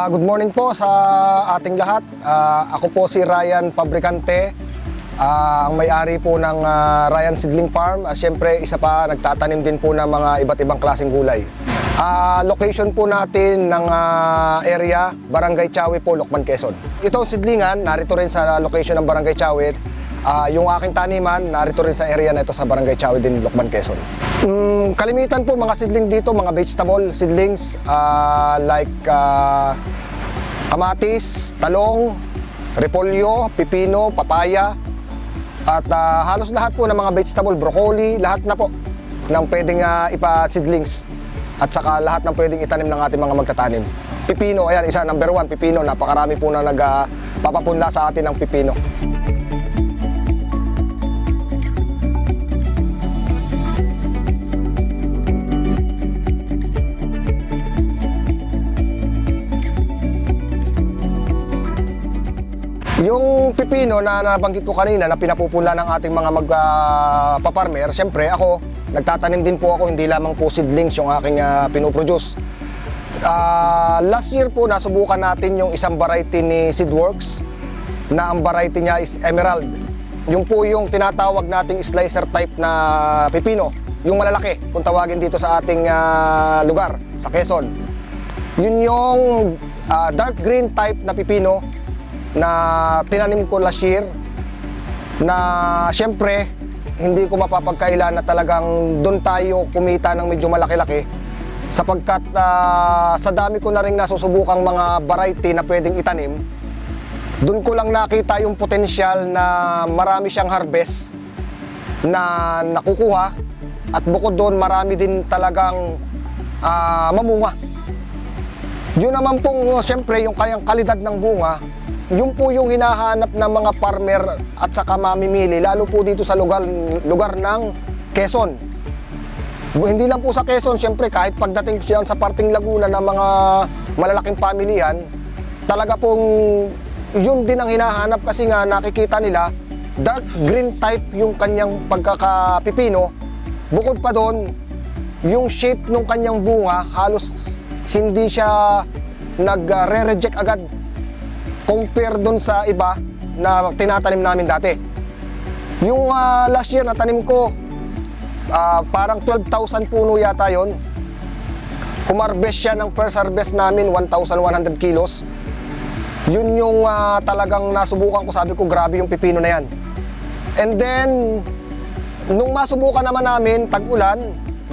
Good morning po sa ating lahat. Ako po si Ryan Pabricante, ang may-ari po ng Ryan Seedling Farm. Siyempre, isa pa, nagtatanim din po ng mga iba't ibang klaseng gulay. Location po natin ng area, Barangay Chawi po, Lokban, Quezon. Ito seedlingan, narito rin sa location ng Barangay Chawi. Yung aking taniman, narito rin sa area na ito sa Barangay Chawi din, Lokban, Quezon. Kalimitan po mga seedling dito, mga vegetable seedlings like kamatis, talong, repolyo, pipino, papaya, at halos lahat po ng mga vegetable, broccoli, lahat na po ng pwedeng ipa-seedlings at saka lahat ng pwedeng itanim ng ating mga magtatanim. Pipino, ayan, isa, number 1, pipino. Napakarami po na nagpapapunla sa atin ng pipino. Yung pipino na nabanggit ko kanina na pinapupula ng ating mga magpaparmer, siyempre ako, nagtatanim din po ako, hindi lamang po seedlings yung aking pinoproduce. Last year po, nasubukan natin yung isang variety ni Seedworks na ang variety niya is Emerald. Yung po yung tinatawag nating slicer type na pipino, yung malalaki kung tawagin dito sa ating lugar, sa Quezon. Yun yung dark green type na pipino na tinanim ko last year na siyempre hindi ko mapapagkailan na talagang doon tayo kumita ng medyo malaki-laki sapagkat sa dami ko na rin nasusubukang mga variety na pwedeng itanim, doon ko lang nakita yung potensyal na marami siyang harvest na nakukuha at bukod doon marami din talagang mamunga. Yun naman pong siyempre yung kayang kalidad ng bunga, yun po yung hinahanap ng mga farmer at saka mamimili, lalo po dito sa lugar ng Quezon. Hindi lang po sa Quezon, siyempre kahit pagdating siya sa parting Laguna ng mga malalaking pamilihan, talaga pong yun din ang hinahanap kasi nga nakikita nila dark green type yung kanyang pagkakapipino. Bukod pa doon, yung shape ng kanyang bunga halos hindi siya nagre-reject agad compare doon sa iba na tinatanim namin dati. Yung last year na tanim ko, parang 12,000 puno yata yon. Humarbest siya ng first harvest namin, 1,100 kilos. Yun yung talagang nasubukan ko, sabi ko grabe yung pipino na yan. And then, nung masubukan naman namin, tag-ulan,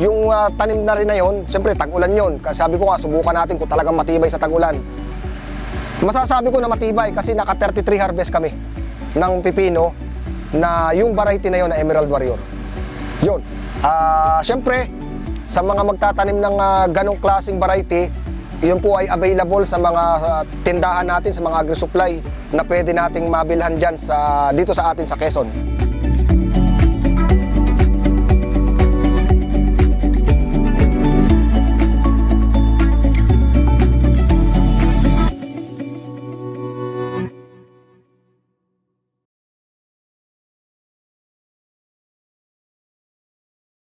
yung tanim na rin na yun, siyempre tag-ulan yun. Kasi sabi ko nga, subukan natin kung talagang matibay sa tag-ulan. Masasabi ko na matibay kasi naka 33 harvest kami ng pipino na yung variety na yun na Emerald Warrior. Yun. Siyempre, sa mga magtatanim ng ganong klaseng variety, yun po ay available sa mga tindahan natin, sa mga agri-supply na pwede nating mabilhan dyan dito sa atin sa Quezon.